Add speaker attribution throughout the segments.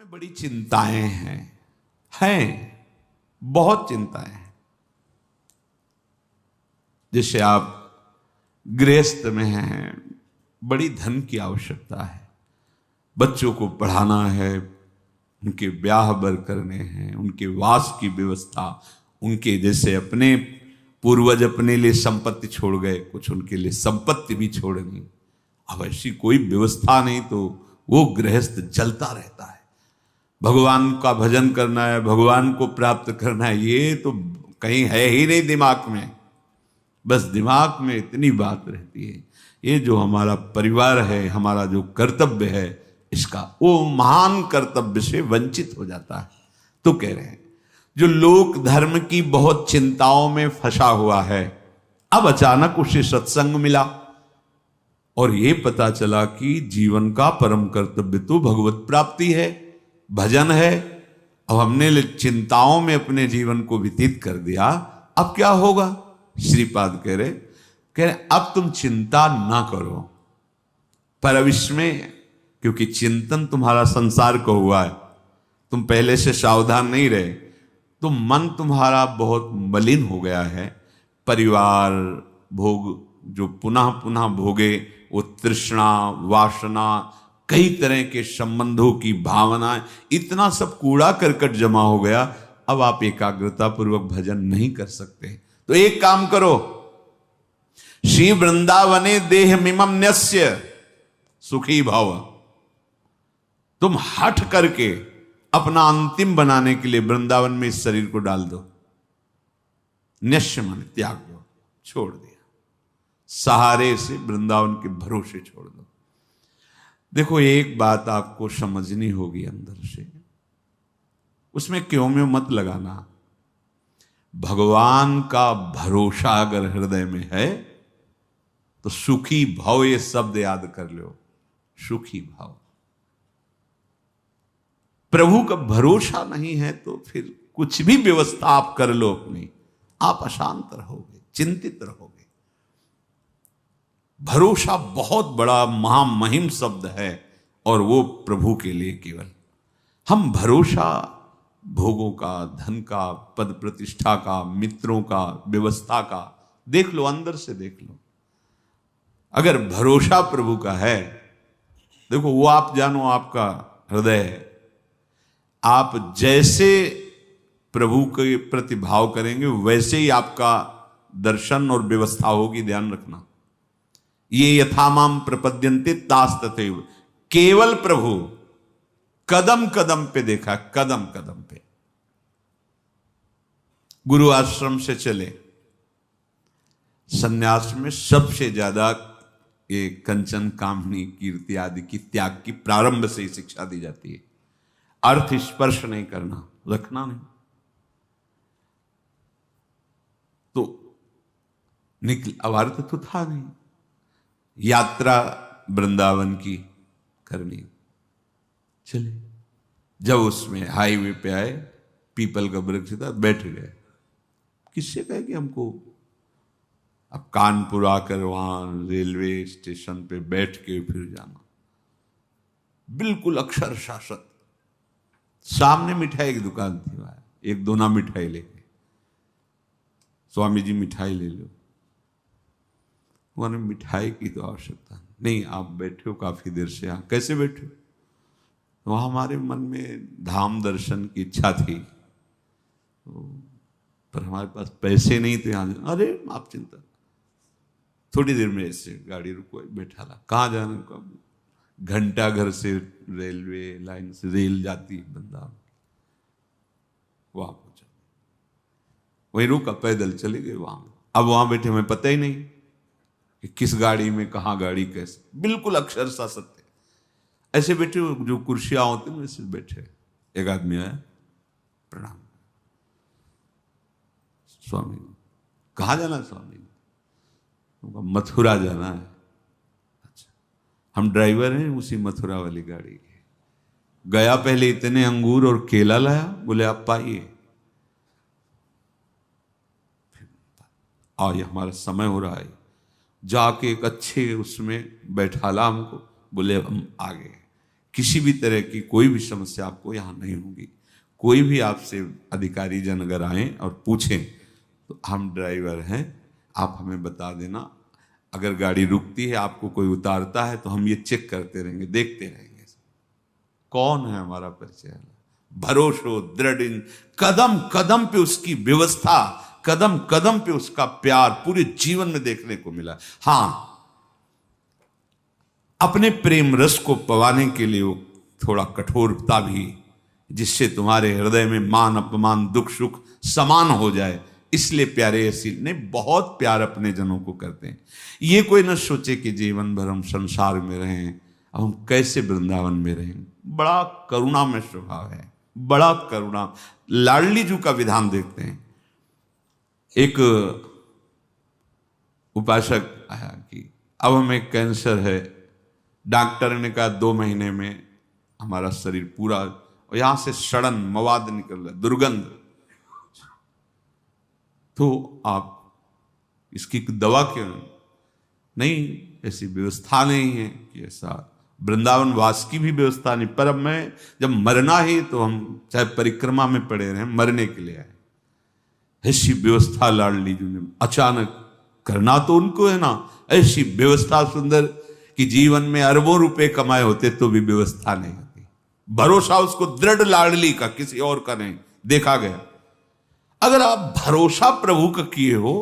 Speaker 1: में बड़ी चिंताएं हैं बहुत चिंताएं हैं। जैसे आप गृहस्थ में हैं, बड़ी धन की आवश्यकता है, बच्चों को पढ़ाना है, उनके ब्याह बर करने हैं, उनके वास की व्यवस्था, उनके जैसे अपने पूर्वज अपने लिए संपत्ति छोड़ गए, कुछ उनके लिए संपत्ति भी छोड़नी। अब ऐसी कोई व्यवस्था नहीं तो वो गृहस्थ जलता रहता है। भगवान का भजन करना है, भगवान को प्राप्त करना है, ये तो कहीं है ही नहीं दिमाग में। बस दिमाग में इतनी बात रहती है, ये जो हमारा परिवार है, हमारा जो कर्तव्य है, इसका वो महान कर्तव्य से वंचित हो जाता है। तो कह रहे हैं जो लोक धर्म की बहुत चिंताओं में फंसा हुआ है, अब अचानक उसे सत्संग मिला और ये पता चला कि जीवन का परम कर्तव्य तो भगवत प्राप्ति है, भजन है। अब हमने चिंताओं में अपने जीवन को व्यतीत कर दिया, अब क्या होगा? श्रीपाद कह रहे अब तुम चिंता ना करो, पर अब इसमें क्योंकि चिंतन तुम्हारा संसार को हुआ है, तुम पहले से सावधान नहीं रहे, तो मन तुम्हारा बहुत मलिन हो गया है। परिवार भोग जो पुनः पुनः भोगे, वो तृष्णा वासना, कई तरह के संबंधों की भावनाएं, इतना सब कूड़ा करकट जमा हो गया। अब आप एकाग्रता पूर्वक भजन नहीं कर सकते। तो एक काम करो, श्री वृंदावने देह मिमम न्यस्य सुखी भव। तुम हठ करके अपना अंतिम बनाने के लिए वृंदावन में इस शरीर को डाल दो। न्यस्य माने त्याग दो, छोड़ दिया, सहारे से वृंदावन के भरोसे छोड़ दो। देखो एक बात आपको समझनी होगी अंदर से, उसमें क्यों में मत लगाना। भगवान का भरोसा अगर हृदय में है तो सुखी भाव, ये शब्द याद कर लो, सुखी भाव। प्रभु का भरोसा नहीं है तो फिर कुछ भी व्यवस्था आप कर लो अपनी, आप अशांत रहोगे, चिंतित रहोगे। भरोसा बहुत बड़ा महामहिम शब्द है और वो प्रभु के लिए केवल। हम भरोसा भोगों का, धन का, पद प्रतिष्ठा का, मित्रों का, व्यवस्था का देख लो, अंदर से देख लो। अगर भरोसा प्रभु का है, देखो वो आप जानो, आपका हृदय है, आप जैसे प्रभु के प्रति भाव करेंगे वैसे ही आपका दर्शन और व्यवस्था होगी। ध्यान रखना, ये यथामाम प्रपद्यन्ते तास तथैव। केवल प्रभु कदम कदम पे देखा, कदम कदम पे। गुरु आश्रम से चले, सन्यास में सबसे ज्यादा ये कंचन कामनी कीर्ति आदि की त्याग की प्रारंभ से ही शिक्षा दी जाती है। अर्थ स्पर्श नहीं करना, रखना नहीं। तो निकल, अब अर्थ तो था नहीं, यात्रा वृंदावन की करनी। चले, जब उसमें हाईवे पे आए, पीपल का वृक्ष था, बैठ गए। किससे कहे कि हमको अब कानपुर आकर वहां रेलवे स्टेशन पे बैठ के फिर जाना, बिल्कुल अक्षर शासक। सामने मिठाई की दुकान थी, वहां एक दोना मिठाई लेके, स्वामी जी मिठाई ले लो। उन्होंने मिठाई की तो आवश्यकता नहीं, आप बैठे हो काफी देर से यहाँ, कैसे बैठे हो? वहां हमारे मन में धाम दर्शन की इच्छा थी, पर हमारे पास पैसे नहीं थे यहाँ। अरे आप चिंता, थोड़ी देर में ऐसे गाड़ी रुको, बैठा ला। कहाँ जाना? कब? घंटा घर से रेलवे लाइन से रेल जाती है वृंदावन, वहां पहुंचा, वहीं रुका, पैदल चले गए वहां। अब वहां बैठे, हमें पता ही नहीं कि किस गाड़ी में, कहाँ गाड़ी, कैसे, बिल्कुल अक्षरशः सत्य। ऐसे बैठे, जो कुर्सियां होती हैं वैसे बैठे। एक आदमी आया, प्रणाम, स्वामी कहाँ जाना? स्वामी मथुरा जाना है। अच्छा, हम ड्राइवर हैं उसी मथुरा वाली गाड़ी के। गया, पहले इतने अंगूर और केला लाया, बोले आप पाइए, ये हमारा समय हो रहा है। जाके एक अच्छे उसमें बैठाला हमको, बोले हम आ गए। किसी भी तरह की कोई भी समस्या आपको यहाँ नहीं होगी। कोई भी आपसे अधिकारी जन अगर आए और पूछें तो हम ड्राइवर हैं, आप हमें बता देना। अगर गाड़ी रुकती है, आपको कोई उतारता है, तो हम ये चेक करते रहेंगे, देखते रहेंगे कौन है हमारा परिचय। भरोसो दृढ़, कदम कदम पे उसकी व्यवस्था, कदम कदम पे उसका प्यार पूरे जीवन में देखने को मिला। हां, अपने प्रेम रस को पवाने के लिए थोड़ा कठोरता भी, जिससे तुम्हारे हृदय में मान अपमान दुख सुख समान हो जाए, इसलिए प्यारे ऐसी नहीं, बहुत प्यार अपने जनों को करते हैं। ये कोई न सोचे कि जीवन भर हम संसार में रहें, अब हम कैसे वृंदावन में रहें। बड़ा करुणा में स्वभाव है, बड़ा करुणा। लाडली जी का विधान देखते हैं। एक उपासक आया कि अब हमें कैंसर है, डॉक्टर ने कहा 2 महीने में हमारा शरीर पूरा, और यहां से सड़न मवाद निकल रहा है, दुर्गंध, तो आप इसकी दवा क्यों नहीं? ऐसी व्यवस्था नहीं है कि ऐसा वृंदावन वास की भी व्यवस्था नहीं। पर अब मैं जब मरना ही, तो हम चाहे परिक्रमा में पड़े रहे, मरने के लिए आए। ऐसी व्यवस्था लाडली जी ने अचानक करना तो उनको है ना, ऐसी व्यवस्था सुंदर कि जीवन में अरबों रुपए कमाए होते तो भी व्यवस्था नहीं होती। भरोसा उसको दृढ़ लाडली का, किसी और का नहीं, देखा गया। अगर आप भरोसा प्रभु का किए हो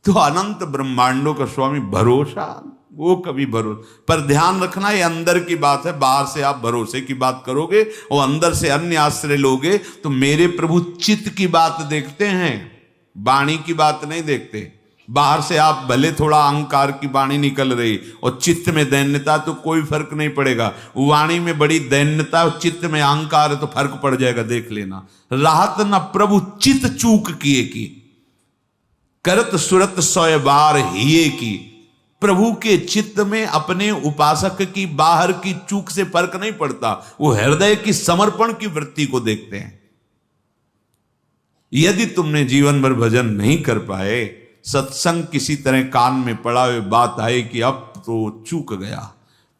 Speaker 1: तो अनंत ब्रह्मांडों का स्वामी भरोसा, वो कभी भरोसा। पर ध्यान रखना, ये अंदर की बात है। बाहर से आप भरोसे की बात करोगे और अंदर से अन्य आश्रय लोगे, तो मेरे प्रभु चित्त की बात देखते हैं, वाणी की बात नहीं देखते। बाहर से आप भले थोड़ा अहंकार की वाणी निकल रही और चित्त में दैन्यता, तो कोई फर्क नहीं पड़ेगा। वाणी में बड़ी दैन्यता और चित्त में अहंकार है तो फर्क पड़ जाएगा, देख लेना। राहत न प्रभु चित्त चूक किए की, करत सुरत 100 बार हिये की। प्रभु के चित्त में अपने उपासक की बाहर की चूक से फर्क नहीं पड़ता, वो हृदय की समर्पण की वृत्ति को देखते हैं। यदि तुमने जीवन भर भजन नहीं कर पाए, सत्संग किसी तरह कान में पड़ा हुए बात आए कि अब तो चूक गया,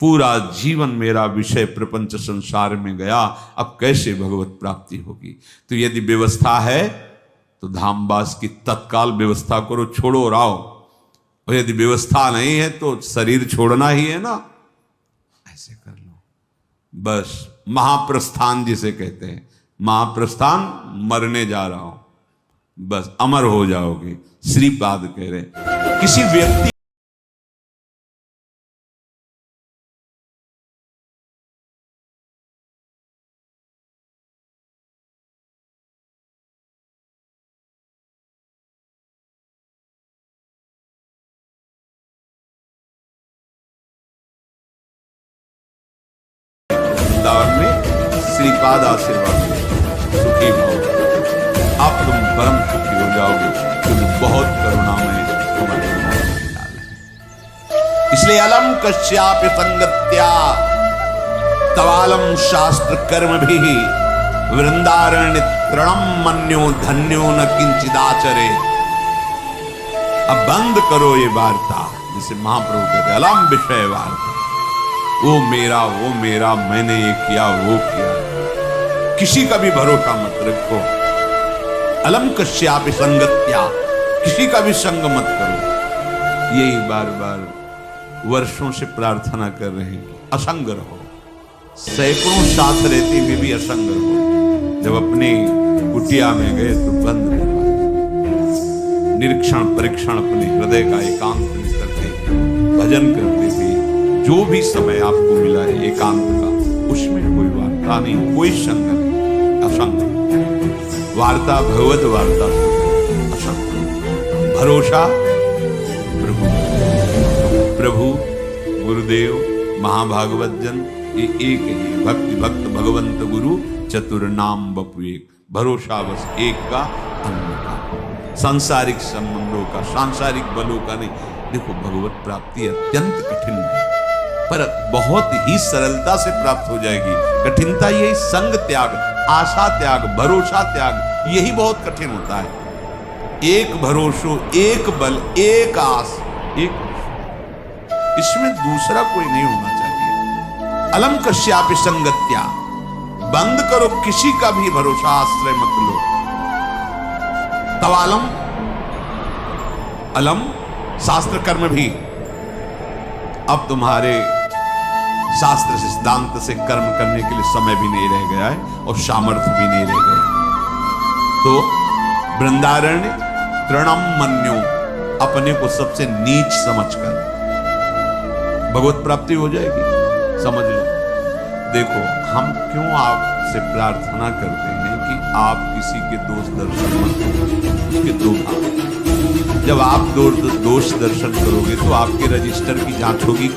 Speaker 1: पूरा जीवन मेरा विषय प्रपंच संसार में गया, अब कैसे भगवत प्राप्ति होगी। तो यदि व्यवस्था है तो धामवास की तत्काल व्यवस्था करो, छोड़ो और आओ। और यदि व्यवस्था नहीं है तो शरीर छोड़ना ही है ना, ऐसे कर लो बस। महाप्रस्थान जिसे कहते हैं, महाप्रस्थान, मरने जा रहा हूं, बस अमर हो जाओगे। श्रीपाद कह रहे, किसी व्यक्ति वृंदावन में श्रीपाद आशीर्वाद सुखी हो, आप तुम परम सुखी हो जाओगे, क्योंकि बहुत करुणामय तुम्हारे डाल है। इसलिए अलम कश्याप संगत्या तवालम शास्त्र कर्म भी वृंदारण्य तृणम मन्यो धन्यो न किंचिदाचरे। अब बंद करो ये वार्ता, जिसे महाप्रभु कहते अलम विषय वार्ता, वो मेरा, मैंने ये किया वो किया। किसी का भी भरोसा मत रखो। अलम कश्याप संगत्या, किसी का भी संग मत करो। यही बार बार वर्षों से प्रार्थना कर रहे हैं कि असंग रहो। सैकड़ों साथ रहते हुए भी असंग रहो। जब अपनी कुटिया में गए तो बंद करवाए, निरीक्षण परीक्षण अपने हृदय का एकांत में करते, भजन करते थे। जो भी समय आपको मिला है एकांत का, उसमें कोई वार्ता नहीं, कोई संग नहीं, असंग। वार्ता भगवत वार्ता, असंग। भरोसा प्रभु गुरुदेव महाभागवत जन, ये एक ही भक्ति भक्त भगवंत गुरु चतुर नाम बपु एक। भरोसा बस एक का, अन्य का, सांसारिक संबंधों का, सांसारिक बलों का नहीं। देखो भगवत प्राप्ति अत्यंत कठिन है, पर बहुत ही सरलता से प्राप्त हो जाएगी। कठिनता यही संग त्याग, आशा त्याग, भरोसा त्याग, यही बहुत कठिन होता है। एक भरोसो, एक बल, एक आस, एक, इसमें दूसरा कोई नहीं होना चाहिए। अलम कश्यापि संगत्या, बंद करो किसी का भी भरोसा, आश्रय मत लो। तवालम अलम शास्त्र कर्म भी, अब तुम्हारे शास्त्र सिद्धांत से कर्म करने के लिए समय भी नहीं रह गया है और सामर्थ्य भी नहीं रह गया। तो वृंदारण्य तृणम मन्यो, अपने को सबसे नीच समझकर भगवत प्राप्ति हो जाएगी, समझ लो। देखो हम क्यों आपसे प्रार्थना करते हैं कि आप किसी के दोष दर्शन मत करो, उसके दो भाग। जब आप दोष दर्शन करोगे तो आपके रजिस्टर की जांच होगी।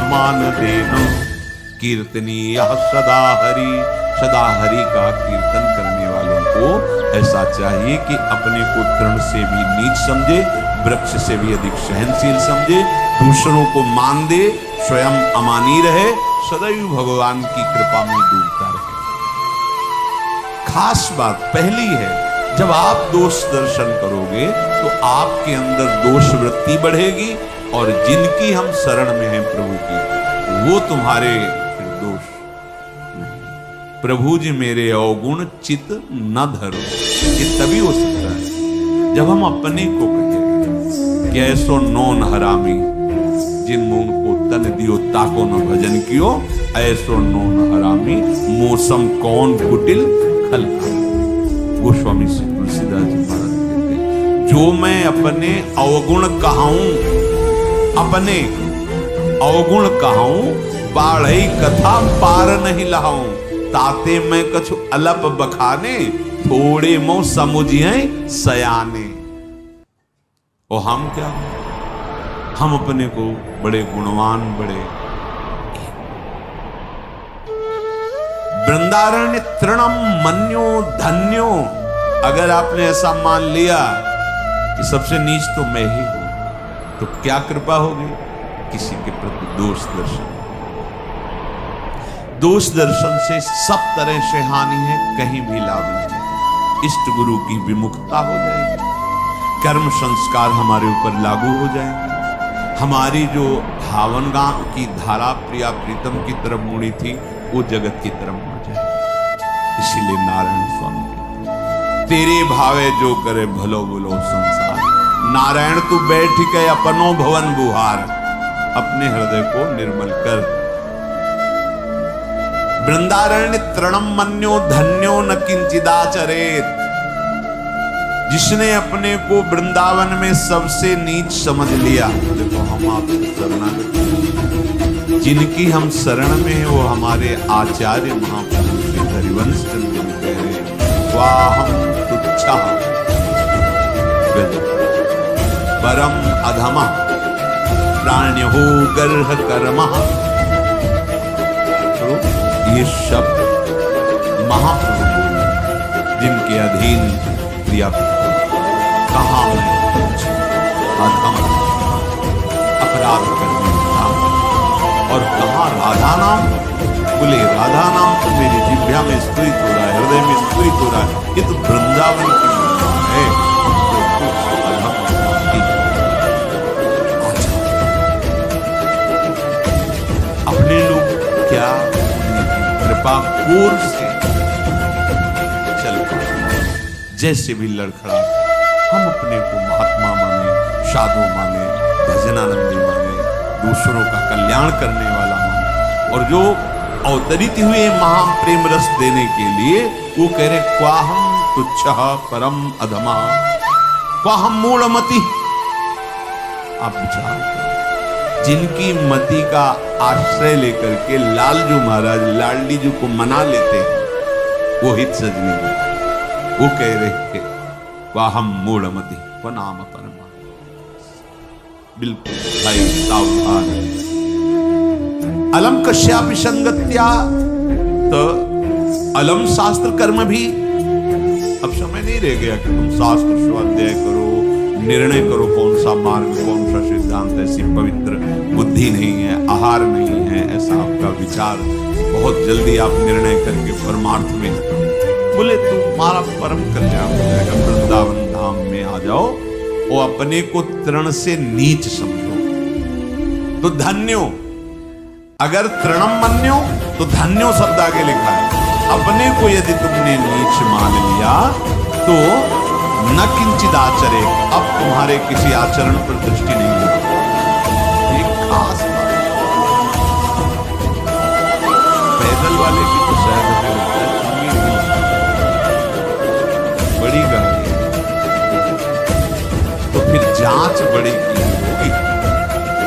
Speaker 1: मान देना कीर्तनीय सदा हरि, सदा हरि का कीर्तन करने वालों को ऐसा चाहिए कि अपने को तृण से भी नीच समझे, वृक्ष से भी अधिक सहनशील समझे, दूसरों को मान दे, स्वयं अमानी रहे, सदैव भगवान की कृपा में डूबता रहे। खास बात पहली है, जब आप दोष दर्शन करोगे तो आपके अंदर दोष वृत्ति बढ़ेगी और जिनकी हम शरण में हैं प्रभु की, वो तुम्हारे फिर दोष नहीं। प्रभु जी मेरे अवगुण चित न धरो, ये तभी हो सकता है जब हम अपने को कहें कि ऐसो नौन हरामी, जिन मून को तन दियो ताको न भजन कियो, ऐसो नौन हरामी मौसम कौन कुटिल खल। गोस्वामी श्री तुलसीदास जी महाराज कहते हैं, जो मैं अपने अवगुण कहाऊं, अपने अवगुण कहाऊं, बाढ़ई कथा पार नहीं लहाऊं, ताते मैं कछु अलप बखाने, थोड़े मो समुझिए सयाने। और हम क्या, हम अपने को बड़े गुणवान, बड़े वृंदारण्य तृणम मन्यो धन्यो। अगर आपने ऐसा मान लिया कि सबसे नीच तो मैं ही हूं, तो क्या कृपा होगी, किसी के प्रति दोष दर्शन। दोष दर्शन से सब तरह से हानि है, कहीं भी लाभ नहीं। इष्ट गुरु की विमुखता हो जाएगी, कर्म संस्कार हमारे ऊपर लागू हो जाएंगे, हमारी जो भावना की धारा प्रिया प्रीतम की तरफ मुड़ी थी वो जगत की तरफ मुड़ जाएगी। इसीलिए नारायण स्वामी तेरे भावे जो करे भलो बोलो संसार, नारायण तू बैठ के अपनो भवन बुहार, अपने हृदय को निर्मल कर। वृंदारण्य तृणम मन्यो धन्यो न किंचिदाचरेत। जिसने अपने को वृंदावन में सबसे नीच समझ लिया, देखो हम आपको शरणागत, जिनकी हम शरण में है वो हमारे आचार्य महापुरुष श्री हरिवंश चंद्र जी कह रहे, वाहम तुच्छा परम अधमा प्राण्यो गर्ह कर्मा। तो ये शब्द महाप्रभु जिनके अधीन क्रिया, कहा अधम अपराध करने वाला, और कहा राधा नाम, बोले राधा नाम तो मेरी जिह्वा में स्फुरित हो रहा है, हृदय में स्फुरित हो रहा है, ये तो वृंदावन की महिमा है। तो अधम अपने लोग क्या कृपा कोर से चल पाए, जैसे भी लड़खड़ा, हम अपने को महात्मा माने, साधु माने, भजनानंदी माने, दूसरों का कल्याण करने वाला माने, और जो अवतरित हुए महाप्रेम रस देने के लिए वो कह रहे क्वाहम तुच्छः परम अधमा क्वाहम मूढ़मति। आप विचार करो, जिनकी मति का आश्रय लेकर के लालजू महाराज लाडली जी को मना लेते हैं, वो हित सजनी वो कह रहे थे वाहम मूढ़मति को नाम परमा। बिल्कुल भाई सावधान। अलम कश्यापि संगत्या, तो अलम शास्त्र कर्म भी। अब समय नहीं रह गया कि तुम शास्त्र स्वाध्याय करो, निर्णय करो कौन सा मार्ग कौन सा सिद्धांत। ऐसी पवित्र बुद्धि नहीं है, आहार नहीं है, ऐसा आपका विचार बहुत जल्दी आप निर्णय करके परमार्थ में बोले तुम्हारा परम कल्याण हो जाएगा, वृंदावन धाम में आ जाओ। वो अपने को तृण से नीच समझो तो धन्यो, अगर तृणम मन्यो तो धन्यो शब्द आगे लिखा है। अपने को यदि तुमने नीच मान लिया तो न किंचित आचरे, अब तुम्हारे किसी आचरण पर दृष्टि नहीं होगी। एक खास बात पैदल वाले की तो शायद बड़ी गाड़ी है, तो फिर जांच बड़ी की होगी।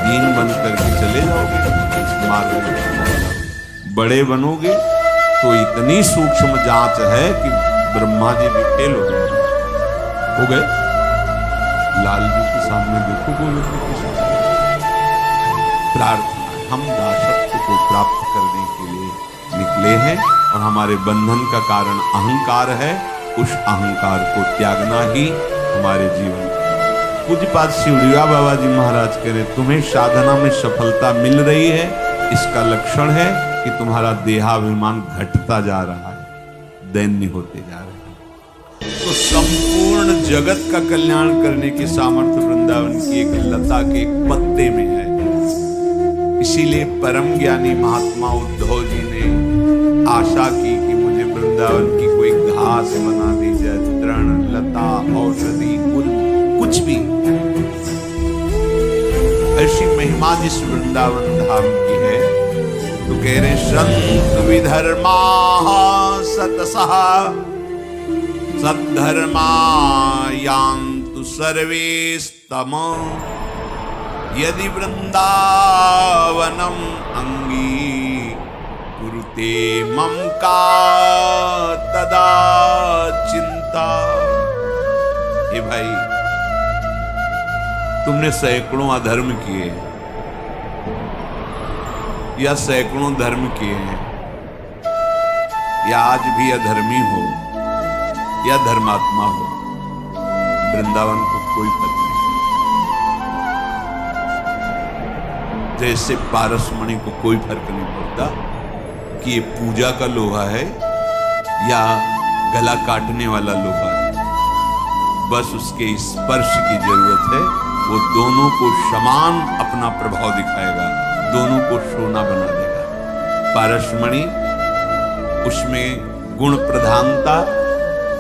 Speaker 1: दीन बन करके चले जाओगे इस मार्ग में, बड़े बनोगे तो इतनी सूक्ष्म जांच है कि ब्रह्मा जी भी फेल हो गए। लाल जी के सामने देखो प्रार्थना, हम दासत्व को प्राप्त करने के लिए निकले हैं और हमारे बंधन का कारण अहंकार है। उस अहंकार को त्यागना ही हमारे जीवन। पूज्यपाद शिवड़िया बाबा जी महाराज कह रहे तुम्हें साधना में सफलता मिल रही है, इसका लक्षण है कि तुम्हारा देहाभिमान घटता जा रहा है, दैन्य होते जा रहे हैं। तो संपूर्ण जगत का कल्याण करने की सामर्थ्य वृंदावन की एक लता के एक पत्ते में है। इसीलिए परम ज्ञानी महात्मा उद्धव जी ने आशा की कि मुझे वृंदावन की कोई घास बना दी जाए, तृण लता औषधि कुछ भी। ऐसी महिमा जिस वृंदावन धाम की है, तो कह रहे संत विधर्मा सतसः सद्धर्मा यान्तु सर्वेस्तम, यदि वृंदावनम अंगी कुरुते मम का तदा चिंता। हे भाई, तुमने सैकड़ों अधर्म किए या सैकड़ों धर्म किए हैं, या आज भी अधर्मी हो या धर्मात्मा हो, वृंदावन को कोई फर्क नहीं। जैसे पारसमणि को कोई फर्क नहीं पड़ता कि ये पूजा का लोहा है या गला काटने वाला लोहा है, बस उसके स्पर्श की जरूरत है। वो दोनों को समान अपना प्रभाव दिखाएगा, दोनों को सोना बना देगा। पारसमणि उसमें गुण प्रधानता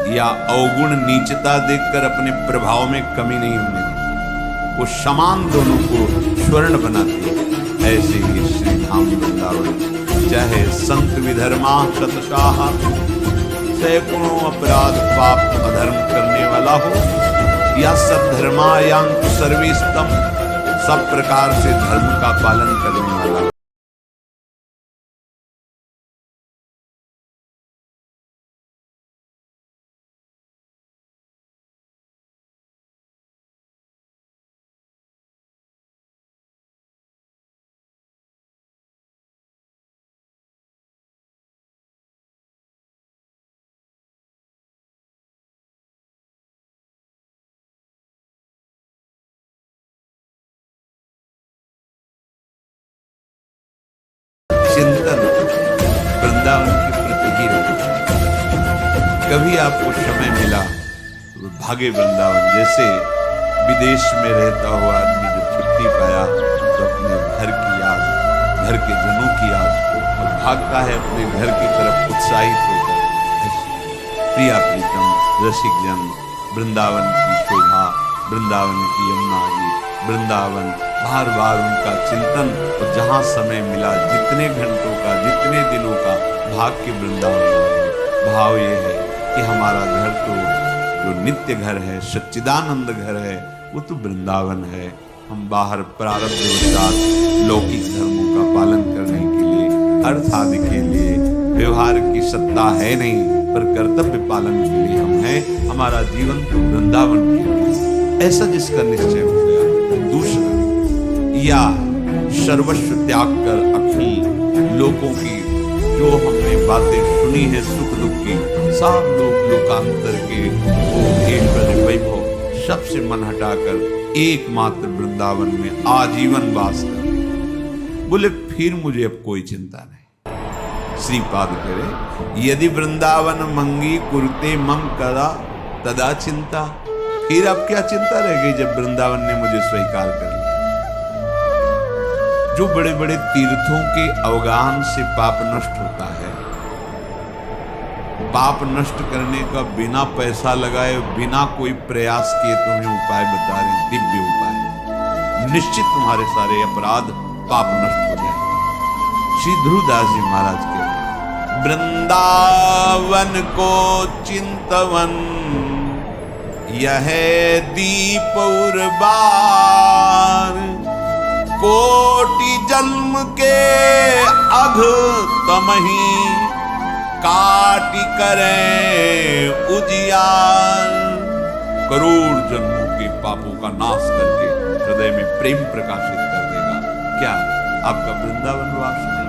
Speaker 1: या अवगुण नीचता देखकर अपने प्रभाव में कमी नहीं होने देती, वो समान दोनों को स्वर्ण बनाती है। ऐसे ही श्री धाम वृंदावन, चाहे संत विधर्मा शतशाह, सैकड़ों अपराध पाप अधर्म करने वाला हो, या सद्धर्मा यान्तु सर्वेस्तम, सब प्रकार से धर्म का पालन करने वाला। चिंतन वृंदावन के प्रति ही रखो। कभी आपको समय मिला तो भागे वृंदावन। जैसे विदेश में रहता हुआ आदमी जब छुट्टी पाया तो अपने घर की याद, घर के जनों की याद और भागता है अपने घर की तरफ उत्साहित होकर। प्रिया प्रीतम रसिक जन, वृंदावन की शोभा, वृंदावन की यमुना जी, वृंदावन, बार बार उनका चिंतन। और जहां समय मिला, जितने घंटों का, जितने दिनों का, भाग के वृंदावन आए। भाव ये है कि हमारा घर तो जो नित्य घर है, सच्चिदानंद घर है, वो तो वृंदावन है। हम बाहर प्रारब्धवशात लौकिक धर्मों का पालन करने के लिए, अर्थ आदि के लिए, व्यवहार की सत्ता है नहीं, पर कर्तव्य पालन के लिए हम हैं। हमारा जीवन तो वृंदावन के लिए, ऐसा जिसका निश्चय हो गया। दूसरा, या सर्वस्व त्याग कर अखिल लोगों की जो हमने बातें सुनी है सुख दुख की, सब लोकांतर के वो ऐश्वर्य वैभव सबसे मन हटाकर एकमात्र वृंदावन में आजीवन वास कर। बोले फिर मुझे अब कोई चिंता नहीं। श्रीपाद करे, यदि वृंदावन मंगी कुरते मम कदा तदा चिंता। फिर अब क्या चिंता रह गई जब वृंदावन ने मुझे स्वीकार कर लिया। जो बड़े बड़े तीर्थों के अवगाहन से पाप नष्ट होता है, पाप नष्ट करने का बिना पैसा लगाए, बिना कोई प्रयास किए तुम्हें उपाय बता रहे, दिव्य उपाय। निश्चित तुम्हारे सारे अपराध पाप नष्ट हो जाएंगे। श्री ध्रुवदास जी महाराज के वृंदावन को चिंतवन यह दीप उर्बार, कोटि जन्म के अघ तमही काटि करें उजियार। करोड़ जन्मों के पापों का नाश करके हृदय में प्रेम प्रकाशित कर देगा। क्या आपका वृंदावन वास नहीं होगा?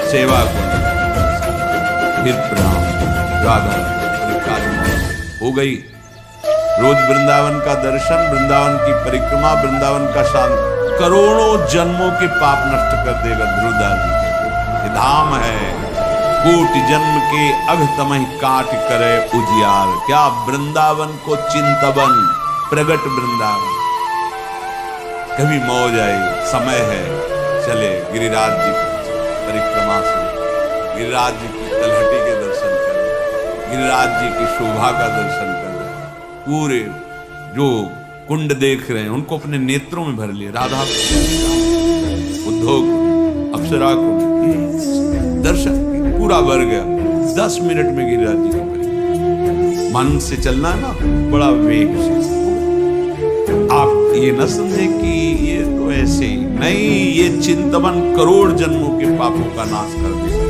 Speaker 1: सेवा को फिर प्रणाम राधा हो गई। रोज वृंदावन का दर्शन, वृंदावन की परिक्रमा, वृंदावन का शांत करोड़ों जन्मों के पाप नष्ट कर देगा। ध्रुवदास जी कहते धाम है कोटि जन्म के अघतम काट करे उजियार। क्या वृंदावन को चिंतवन, प्रगट वृंदावन। कभी मौज आई, समय है, चले गिरिराज जी परिक्रमा से, गिरिराज जी की तलहटी के दर्शन करें, गिरिराज जी की शोभा का दर्शन करें। पूरे जो कुंड देख रहे हैं उनको अपने नेत्रों में भर लिए। राधा उद्योग अप्सरा को दर्शन पूरा भर गया। 10 मिनट में गिरिराज जी को मन से चलना है ना, बड़ा वेग से। आप ये न समझे कि ये तो ऐसे ही नहीं, ये चिंतवन करोड़ जन्मों के पापों का नाश कर देगा।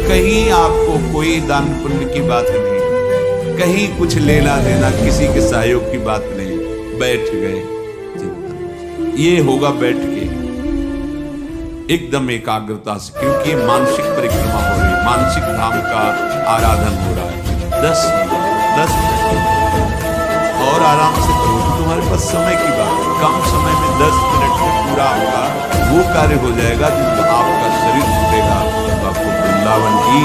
Speaker 1: कहीं आपको कोई दान पुण्य की बात नहीं, कहीं कुछ लेना देना किसी के सहयोग की बात नहीं। बैठ गए चिंतन, ये होगा बैठ के एकदम एकाग्रता से, क्योंकि मानसिक परिक्रमा हो रही है, मानसिक धाम का आराधन हो रहा है। 10 मिनट और आराम से करो, तुम्हारे पास समय की बात है। कम समय में 10 मिनट में पूरा होगा वो कार्य हो जाएगा। जब आपका शरीर छूटेगा तो आपको वृंदावन की